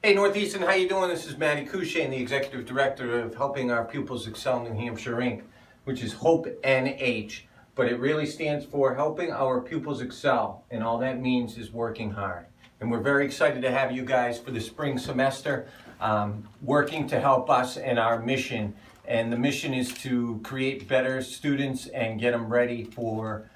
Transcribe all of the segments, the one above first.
Hey Northeastern, how you doing? This is Matty Couche, the Executive Director of Helping Our Pupils Excel New Hampshire Inc., which is HOPE NH, but it really stands for Helping Our Pupils Excel, and all that means is working hard. And we're very excited to have you guys for the spring semester, working to help us in our mission. And the mission is to create better students and get them ready for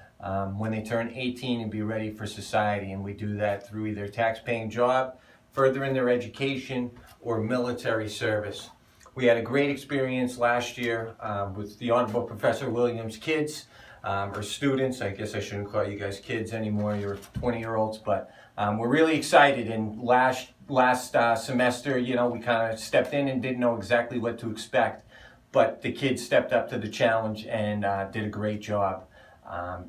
when they turn 18 and be ready for society. And we do that through either a tax-paying job, furthering their education, or military service. We had a great experience last year with the Honorable Professor Williams' kids, or students. I guess I shouldn't call you guys kids anymore, you're 20-year-olds, but we're really excited. And last semester, we kind of stepped in and didn't know exactly what to expect, but the kids stepped up to the challenge and did a great job.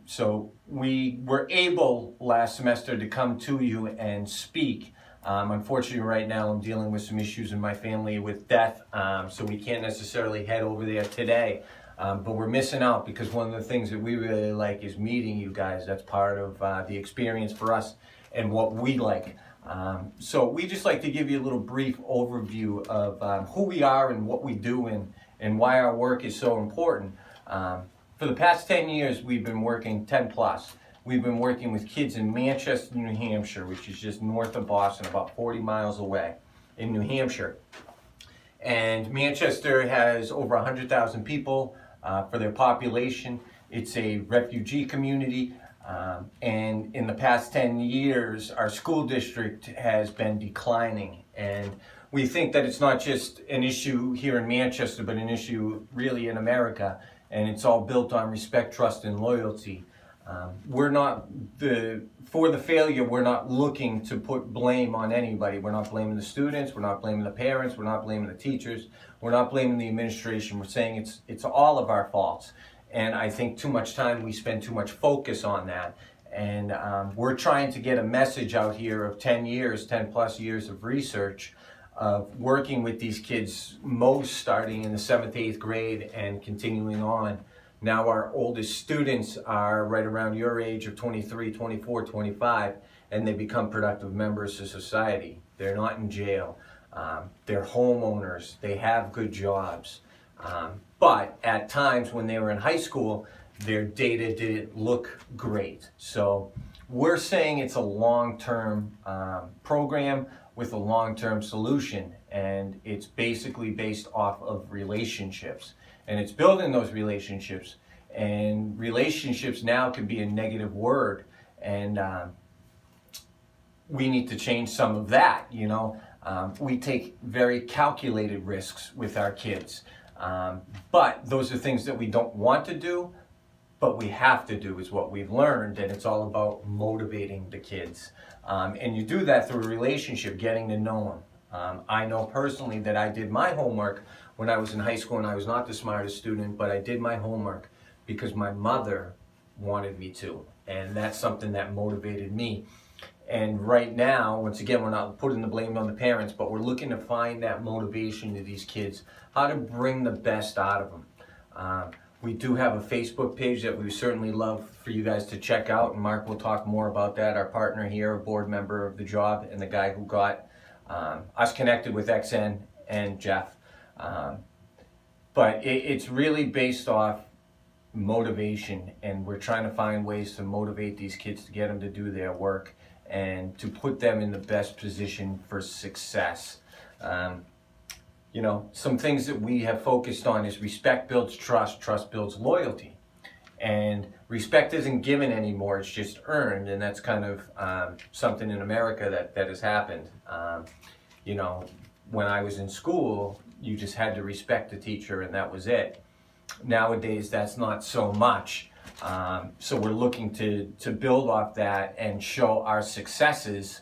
So we were able last semester to come to you and speak. Unfortunately, right now I'm dealing with some issues in my family with death, so we can't necessarily head over there today. But we're missing out because one of the things that we really like is meeting you guys. That's part of the experience for us and what we like. So we just like to give you a little brief overview of who we are and what we do and why our work is so important. For the past 10 years, we've been working 10 plus. We've been working with kids in Manchester, New Hampshire, which is just north of Boston, about 40 miles away in New Hampshire. And Manchester has over 100,000 people for their population. It's a refugee community. And in the past 10 years, our school district has been declining. And we think that it's not just an issue here in Manchester, but an issue really in America. And it's all built on respect, trust, and loyalty. For the failure, we're not looking to put blame on anybody. We're not blaming the students, we're not blaming the parents, we're not blaming the teachers, we're not blaming the administration. We're saying it's all of our faults. And I think too much time, we spend too much focus on that. And we're trying to get a message out here of 10 plus years of research of working with these kids, most starting in the 7th, 8th grade and continuing on. Now our oldest students are right around your age of 23, 24, 25, and they become productive members of society. They're not in jail. They're homeowners. They have good jobs. But at times when they were in high school, their data didn't look great. So we're saying it's a long-term program with a long-term solution, and it's basically based off of relationships. And it's building those relationships, and relationships now can be a negative word, and we need to change some of that. We take very calculated risks with our kids, but those are things that we don't want to do, but we have to do, is what we've learned. And it's all about motivating the kids, and you do that through a relationship, getting to know them. I know personally that I did my homework when I was in high school, and I was not the smartest student, but I did my homework because my mother wanted me to, and that's something that motivated me. And right now, once again, we're not putting the blame on the parents, but we're looking to find that motivation to these kids, how to bring the best out of them. We do have a Facebook page that we certainly love for you guys to check out, and Mark will talk more about that, our partner here, a board member of the job, and the guy who got us connected with XN and Jeff. But it's really based off motivation, and we're trying to find ways to motivate these kids to get them to do their work and to put them in the best position for success. Some things that we have focused on is respect builds trust, trust builds loyalty. And respect isn't given anymore, it's just earned, and that's kind of something in America that has happened. When I was in school, you just had to respect the teacher and that was it. Nowadays, that's not so much. So we're looking to build off that and show our successes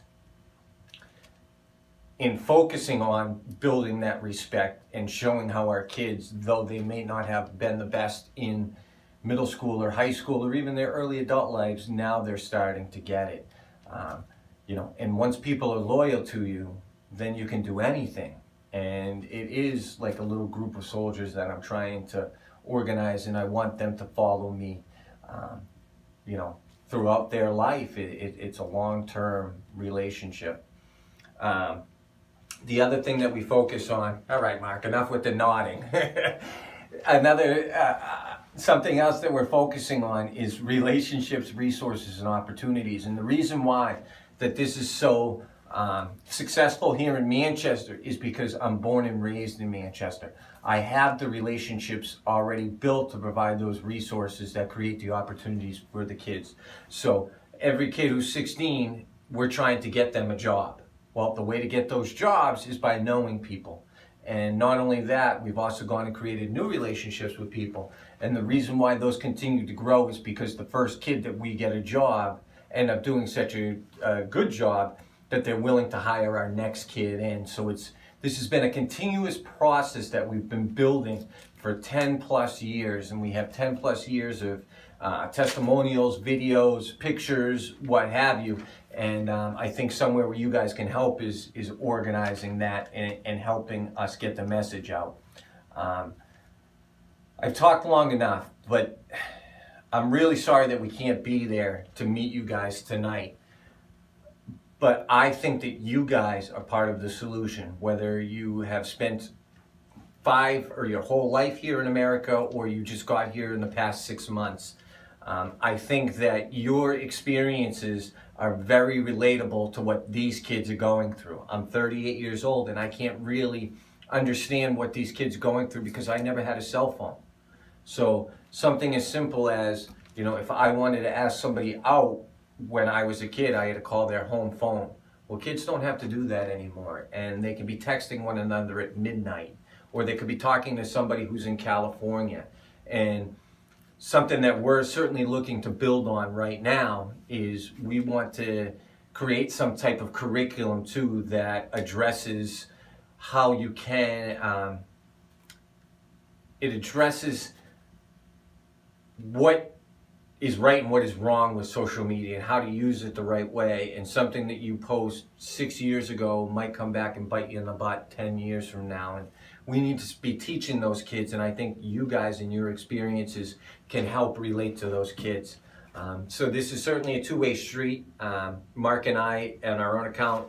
in focusing on building that respect and showing how our kids, though they may not have been the best in middle school or high school or even their early adult lives, now they're starting to get it. And once people are loyal to you, then you can do anything. And it is like a little group of soldiers that I'm trying to organize, and I want them to follow me, throughout their life. It's a long-term relationship. The other thing that we focus on, all right, Mark, enough with the nodding. Another, something else that we're focusing on is relationships, resources, and opportunities. And the reason why that this is so successful here in Manchester is because I'm born and raised in Manchester. I have the relationships already built to provide those resources that create the opportunities for the kids. So every kid who's 16, we're trying to get them a job. Well, the way to get those jobs is by knowing people. And not only that, we've also gone and created new relationships with people. And the reason why those continue to grow is because the first kid that we get a job end up doing such a good job that they're willing to hire our next kid in. So this has been a continuous process that we've been building for 10 plus years. And we have 10 plus years of testimonials, videos, pictures, what have you. And I think somewhere where you guys can help is organizing that and helping us get the message out. I've talked long enough, but I'm really sorry that we can't be there to meet you guys tonight. But I think that you guys are part of the solution, whether you have spent 5 or your whole life here in America or you just got here in the past 6 months. I think that your experiences are very relatable to what these kids are going through. I'm 38 years old and I can't really understand what these kids are going through because I never had a cell phone. So something as simple as, if I wanted to ask somebody out when I was a kid, I had to call their home phone. Well, kids don't have to do that anymore, and they can be texting one another at midnight, or they could be talking to somebody who's in California. And something that we're certainly looking to build on right now is we want to create some type of curriculum too that addresses how you can, it addresses what is right and what is wrong with social media and how to use it the right way. And something that you post 6 years ago might come back and bite you in the butt 10 years from now. And we need to be teaching those kids, and I think you guys and your experiences can help relate to those kids. So this is certainly a two-way street. Mark and I, on our own account,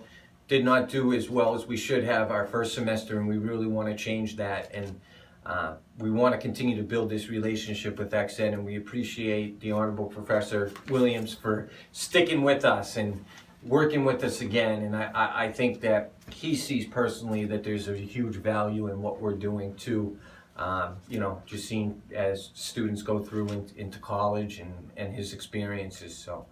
did not do as well as we should have our first semester, and we really want to change that. And we want to continue to build this relationship with XN, and we appreciate the Honorable Professor Williams for sticking with us and working with us again. And I think that he sees personally that there's a huge value in what we're doing too. Just seeing as students go through into college and his experiences. So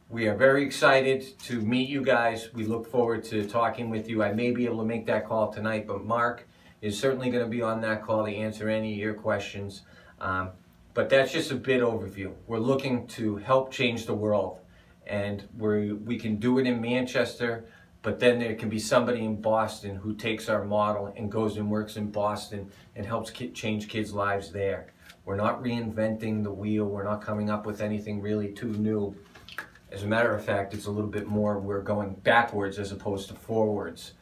we are very excited to meet you guys. We look forward to talking with you. I may be able to make that call tonight, but Mark is certainly going to be on that call to answer any of your questions. But that's just a bit overview. We're looking to help change the world, and we can do it in Manchester, but then there can be somebody in Boston who takes our model and goes and works in Boston and helps change kids' lives there. We're not reinventing the wheel. We're not coming up with anything really too new. As a matter of fact, it's a little bit more, we're going backwards as opposed to forwards.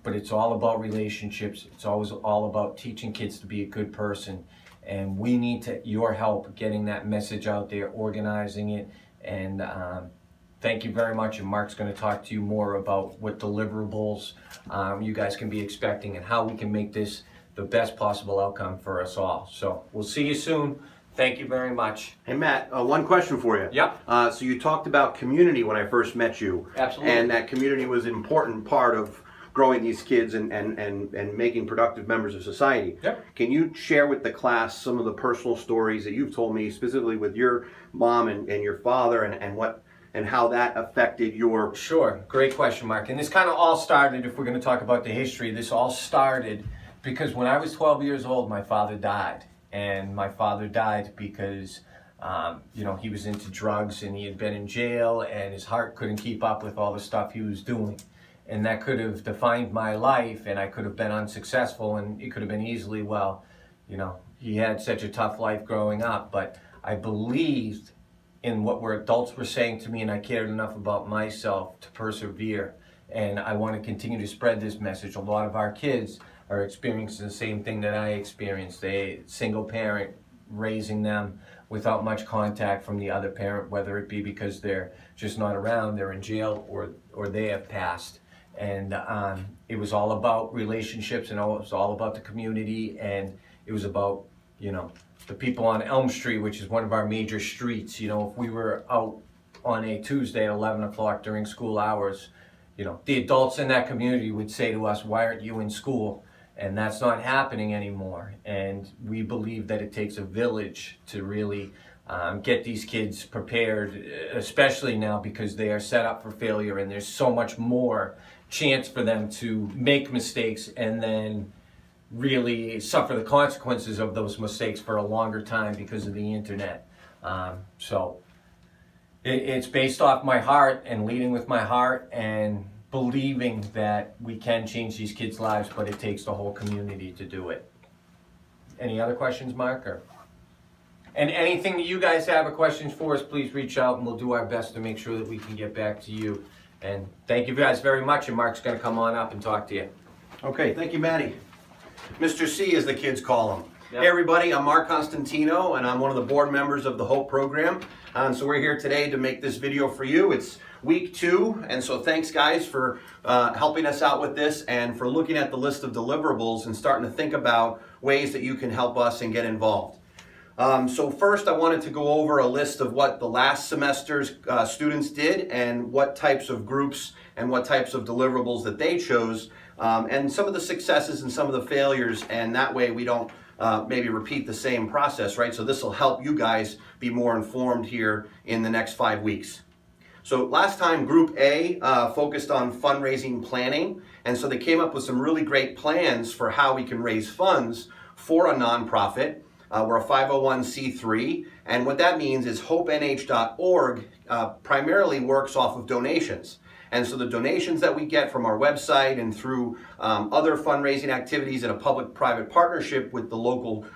But it's all about relationships. It's always all about teaching kids to be a good person. And we need your help getting that message out there, organizing it. And thank you very much. And Mark's going to talk to you more about what deliverables you guys can be expecting and how we can make this the best possible outcome for us all. So we'll see you soon. Thank you very much. Hey Matt, one question for you. Yep. So you talked about community when I first met you. Absolutely. And that community was an important part of growing these kids and making productive members of society. Yep. Can you share with the class some of the personal stories that you've told me, specifically with your mom and your father, and how that affected your... Sure. Great question, Mark. And this kind of all started, if we're going to talk about the history, this all started because when I was 12 years old, my father died. And my father died because, he was into drugs and he had been in jail and his heart couldn't keep up with all the stuff he was doing. And that could have defined my life, and I could have been unsuccessful, and it could have been easily, he had such a tough life growing up. But I believed in what adults were saying to me, and I cared enough about myself to persevere. And I want to continue to spread this message. A lot of our kids are experiencing the same thing that I experienced. A single parent raising them without much contact from the other parent, whether it be because they're just not around, they're in jail, or they have passed. And it was all about relationships, and it was all about the community, and it was about, you know, the people on Elm Street, which is one of our major streets. You know, if we were out on a Tuesday at 11 o'clock during school hours, you know, the adults in that community would say to us, "Why aren't you in school?" And that's not happening anymore. And we believe that it takes a village to really get these kids prepared, especially now because they are set up for failure, and there's so much more chance for them to make mistakes and then really suffer the consequences of those mistakes for a longer time because of the internet. So it's based off my heart and leading with my heart and believing that we can change these kids' lives, but it takes the whole community to do it. Any other questions, Mark? And anything that you guys have questions for us, please reach out and we'll do our best to make sure that we can get back to you. And thank you guys very much, and Mark's going to come on up and talk to you. Okay, thank you, Maddie. Mr. C, as the kids call him. Yep. Hey everybody, I'm Mark Constantino, and I'm one of the board members of the HOPE program. And so we're here today to make this video for you. It's week 2, and so thanks guys for helping us out with this and for looking at the list of deliverables and starting to think about ways that you can help us and get involved. So first I wanted to go over a list of what the last semester's students did and what types of groups and what types of deliverables that they chose, and some of the successes and some of the failures, and that way we don't maybe repeat the same process, right? So this will help you guys be more informed here in the next 5 weeks. So last time Group A focused on fundraising planning, and so they came up with some really great plans for how we can raise funds for a nonprofit. We're a 501c3, and what that means is hopenh.org primarily works off of donations. And so the donations that we get from our website and through other fundraising activities in a public-private partnership with the local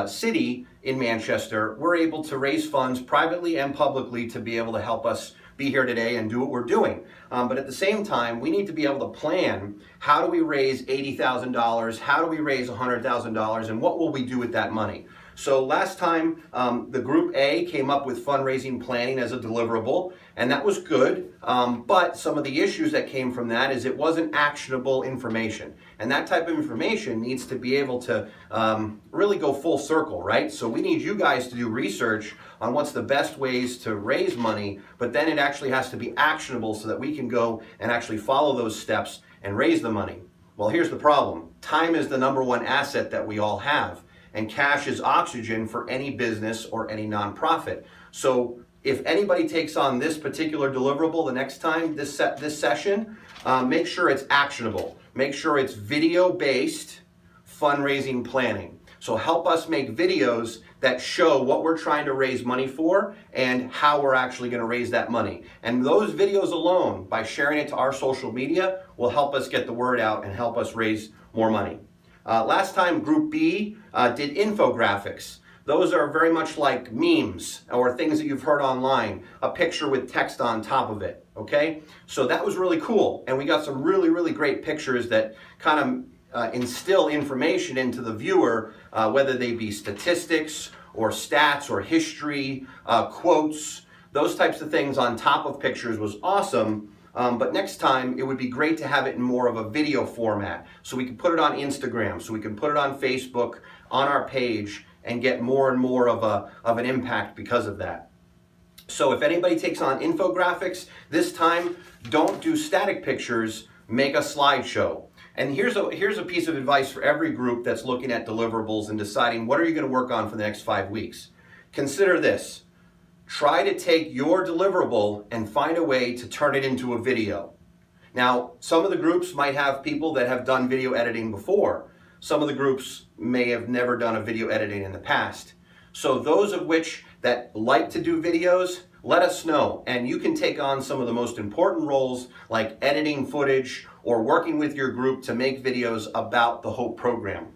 city in Manchester, we're able to raise funds privately and publicly to be able to help us be here today and do what we're doing. But at the same time, we need to be able to plan, how do we raise $80,000, how do we raise $100,000, and what will we do with that money? So last time, the Group A came up with fundraising planning as a deliverable, and that was good, but some of the issues that came from that is it wasn't actionable information. And that type of information needs to be able to really go full circle, right? So we need you guys to do research on what's the best ways to raise money, but then it actually has to be actionable so that we can go and actually follow those steps and raise the money. Well, here's the problem. Time is the #1 asset that we all have. And cash is oxygen for any business or any nonprofit. So if anybody takes on this particular deliverable the next time, this session, make sure it's actionable. Make sure it's video-based fundraising planning. So help us make videos that show what we're trying to raise money for and how we're actually going to raise that money. And those videos alone, by sharing it to our social media, will help us get the word out and help us raise more money. Last time, Group B did infographics. Those are very much like memes or things that you've heard online, a picture with text on top of it, okay? So that was really cool, and we got some really, really great pictures that kind of instill information into the viewer, whether they be statistics or stats or history, quotes, those types of things on top of pictures was awesome. But next time, it would be great to have it in more of a video format. So we can put it on Instagram, so we can put it on Facebook, on our page, and get more and more of an impact because of that. So if anybody takes on infographics, this time, don't do static pictures, make a slideshow. And here's a piece of advice for every group that's looking at deliverables and deciding what are you going to work on for the next 5 weeks. Consider this. Try to take your deliverable and find a way to turn it into a video. Now, some of the groups might have people that have done video editing before. Some of the groups may have never done a video editing in the past. So those of which that like to do videos, let us know. And you can take on some of the most important roles like editing footage or working with your group to make videos about the HOPE program.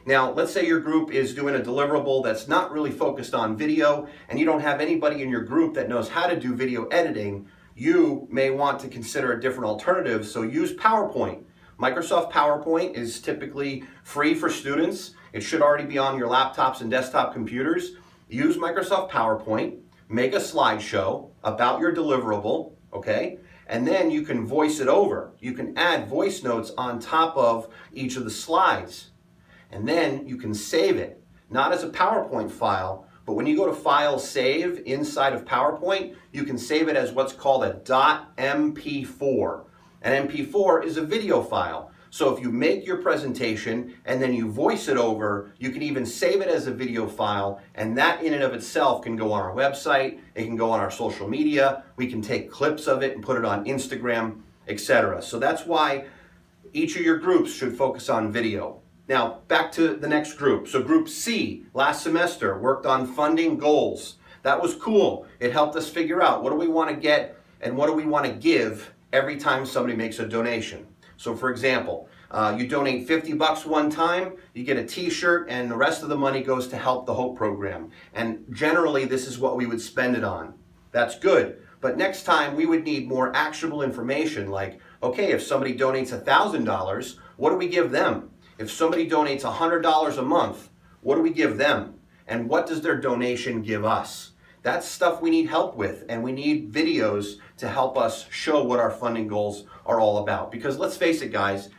Now, let's say your group is doing a deliverable that's not really focused on video and you don't have anybody in your group that knows how to do video editing. You may want to consider a different alternative, so use PowerPoint. Microsoft PowerPoint is typically free for students. It should already be on your laptops and desktop computers. Use Microsoft PowerPoint, make a slideshow about your deliverable, okay? And then you can voice it over. You can add voice notes on top of each of the slides. And then you can save it, not as a PowerPoint file, but when you go to File, Save inside of PowerPoint, you can save it as what's called a .mp4. An MP4 is a video file. So if you make your presentation and then you voice it over, you can even save it as a video file, and that in and of itself can go on our website, it can go on our social media, we can take clips of it and put it on Instagram, etc. So that's why each of your groups should focus on video. Now, back to the next group. So Group C, last semester, worked on funding goals. That was cool. It helped us figure out what do we want to get and what do we want to give every time somebody makes a donation. So for example, you donate $50 one time, you get a t-shirt, and the rest of the money goes to help the Hope program. And generally, this is what we would spend it on. That's good. But next time, we would need more actionable information like, okay, if somebody donates $1,000, what do we give them? If somebody donates $100 a month, what do we give them? And what does their donation give us? That's stuff we need help with, and we need videos to help us show what our funding goals are all about. Because let's face it, guys,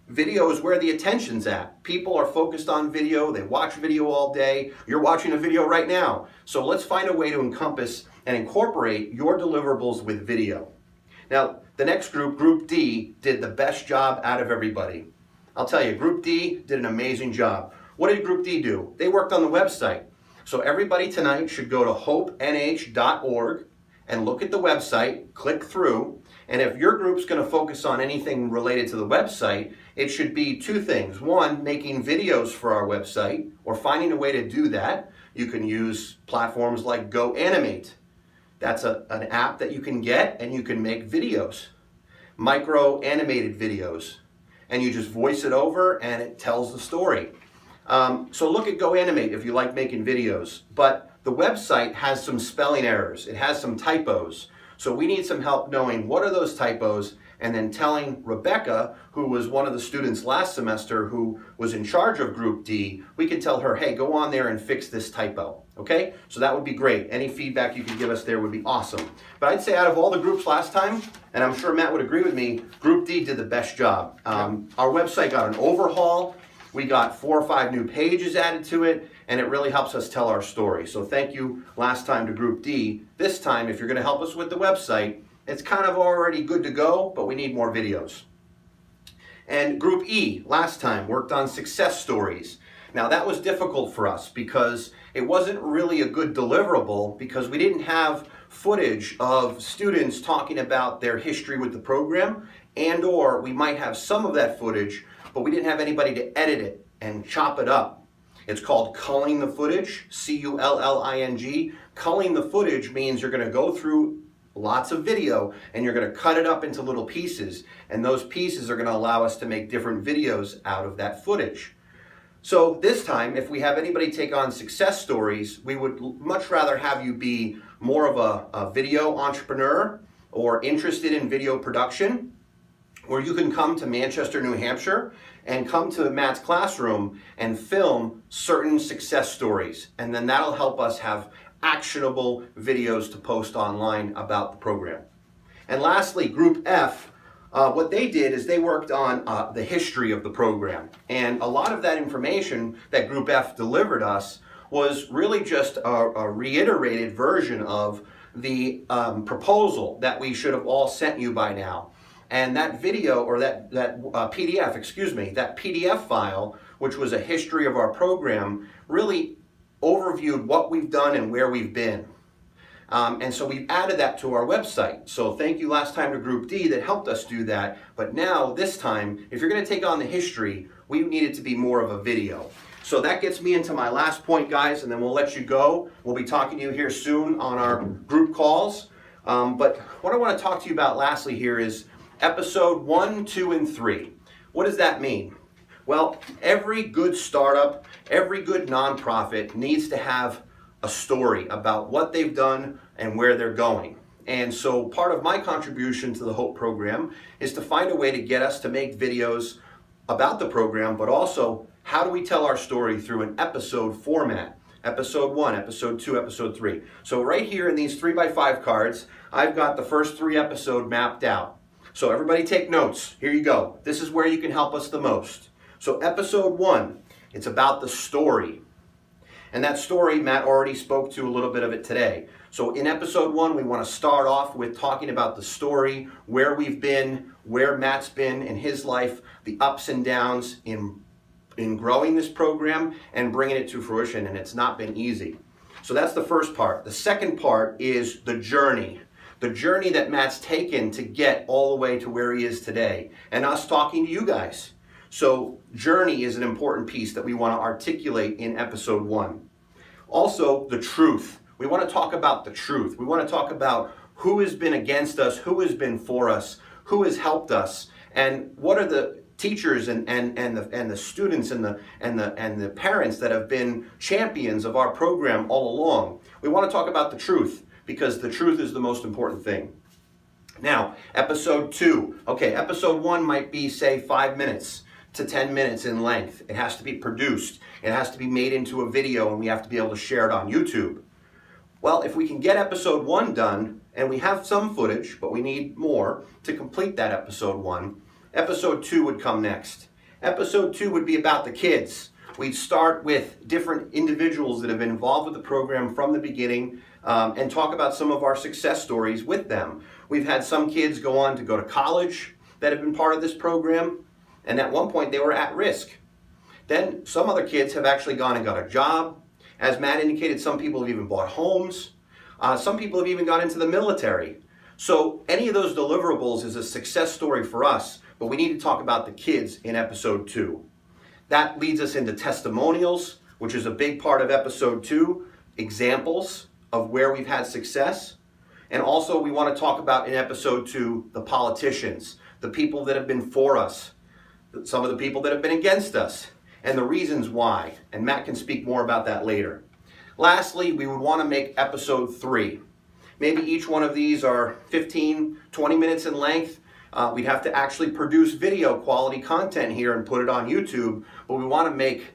video is where the attention's at. People are focused on video, they watch video all day. You're watching a video right now. So let's find a way to encompass and incorporate your deliverables with video. Now, the next group, Group D, did the best job out of everybody. I'll tell you, Group D did an amazing job. What did Group D do? They worked on the website. So everybody tonight should go to hopenh.org and look at the website, click through, and if your group's going to focus on anything related to the website, it should be two things. One, making videos for our website, or finding a way to do that. You can use platforms like GoAnimate. That's an app that you can get, and you can make videos, micro animated videos, and you just voice it over and it tells the story. So look at GoAnimate if you like making videos, but the website has some spelling errors. It has some typos. So we need some help knowing what are those typos, and then telling Rebecca, who was one of the students last semester who was in charge of Group D, we can tell her, hey, go on there and fix this typo, okay? So that would be great. Any feedback you could give us there would be awesome. But I'd say out of all the groups last time, and I'm sure Matt would agree with me, Group D did the best job. Our website got an overhaul. We got 4 or 5 new pages added to it, and it really helps us tell our story. So thank you last time to Group D. This time, if you're going to help us with the website, it's kind of already good to go, but we need more videos. And Group E, last time, worked on success stories. Now that was difficult for us because it wasn't really a good deliverable because we didn't have footage of students talking about their history with the program, and or we might have some of that footage, but we didn't have anybody to edit it and chop it up. It's called culling the footage, C-U-L-L-I-N-G. Culling the footage means you're going to go through lots of video and you're going to cut it up into little pieces, and those pieces are going to allow us to make different videos out of that footage. So this time, if we have anybody take on success stories, we would much rather have you be more of a video entrepreneur or interested in video production, where you can come to Manchester, New Hampshire, and come to Matt's classroom and film certain success stories. And then that'll help us have actionable videos to post online about the program. And lastly, Group F, what they did is they worked on the history of the program. And a lot of that information that Group F delivered us was really just a reiterated version of the proposal that we should have all sent you by now. And that video, or that PDF, that PDF file, which was a history of our program, really overviewed what we've done and where we've been. And so we've added that to our website. So thank you last time to Group D that helped us do that. But now, this time, if you're going to take on the history, we need it to be more of a video. So that gets me into my last point, guys, and then we'll let you go. We'll be talking to you here soon on our group calls. But what I want to talk to you about lastly here is Episode 1, 2, and 3. What does that mean? Well, every good startup, every good nonprofit needs to have a story about what they've done and where they're going. And so part of my contribution to the Hope program is to find a way to get us to make videos about the program, but also how do we tell our story through an episode format. episode 1, episode 2, episode 3. So right here in these 3x5 cards, I've got the first 3 episodes mapped out. So everybody take notes. Here you go. This is where you can help us the most. So episode 1, it's about the story. And that story, Matt already spoke to a little bit of it today. So in episode 1, we want to start off with talking about the story, where we've been, where Matt's been in his life, the ups and downs in growing this program and bringing it to fruition, and it's not been easy. So that's the first part. The second part is the journey that Matt's taken to get all the way to where he is today, and us talking to you guys. So journey is an important piece that we want to articulate in episode 1. Also, the truth. We want to talk about the truth. We want to talk about who has been against us, who has been for us, who has helped us, and what are the teachers and the students and the parents that have been champions of our program all along. We want to talk about the truth because the truth is the most important thing. Now, episode 2. Okay, episode 1 might be, say, 5 minutes to 10 minutes in length. It has to be produced. It has to be made into a video, and we have to be able to share it on YouTube. Well, if we can get episode 1 done, and we have some footage, but we need more to complete that episode 1, episode 2 would come next. Episode 2 would be about the kids. We'd start with different individuals that have been involved with the program from the beginning and talk about some of our success stories with them. We've had some kids go on to go to college that have been part of this program, and at one point they were at risk. Then some other kids have actually gone and got a job. As Matt indicated, some people have even bought homes. Some people have even gone into the military. So any of those deliverables is a success story for us, but we need to talk about the kids in episode 2. That leads us into testimonials, which is a big part of episode 2, examples of where we've had success. And also we want to talk about in episode 2, the politicians, the people that have been for us, some of the people that have been against us, and the reasons why. And Matt can speak more about that later. Lastly, we would want to make episode 3. Maybe each one of these are 15, 20 minutes in length. We'd have to actually produce video quality content here and put it on YouTube, but we want to make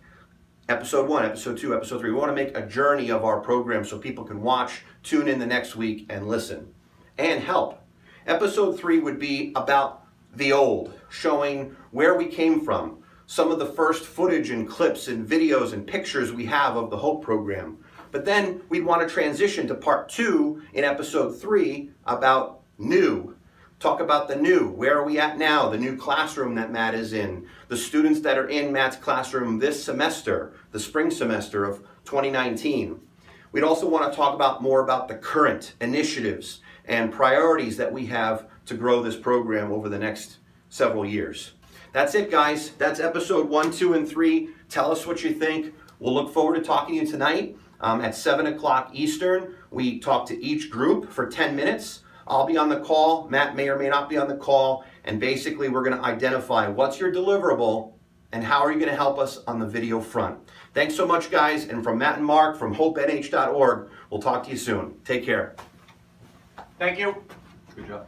episode 1, episode 2, episode 3. We want to make a journey of our program so people can watch, tune in the next week, and listen and help. Episode 3 would be about the old, showing where we came from, some of the first footage and clips and videos and pictures we have of the Hope program. But then we'd want to transition to part 2 in episode 3 about new. Talk about the new. Where are we at now? The new classroom that Matt is in. The students that are in Matt's classroom this semester, the spring semester of 2019. We'd also want to talk about more about the current initiatives and priorities that we have to grow this program over the next several years. That's it, guys. That's episode 1, 2, and 3. Tell us what you think. We'll look forward to talking to you tonight at 7 o'clock Eastern. We talk to each group for 10 minutes. I'll be on the call. Matt may or may not be on the call. And basically, we're going to identify what's your deliverable and how are you going to help us on the video front. Thanks so much, guys. And from Matt and Mark from hopenh.org, we'll talk to you soon. Take care. Thank you. Good job.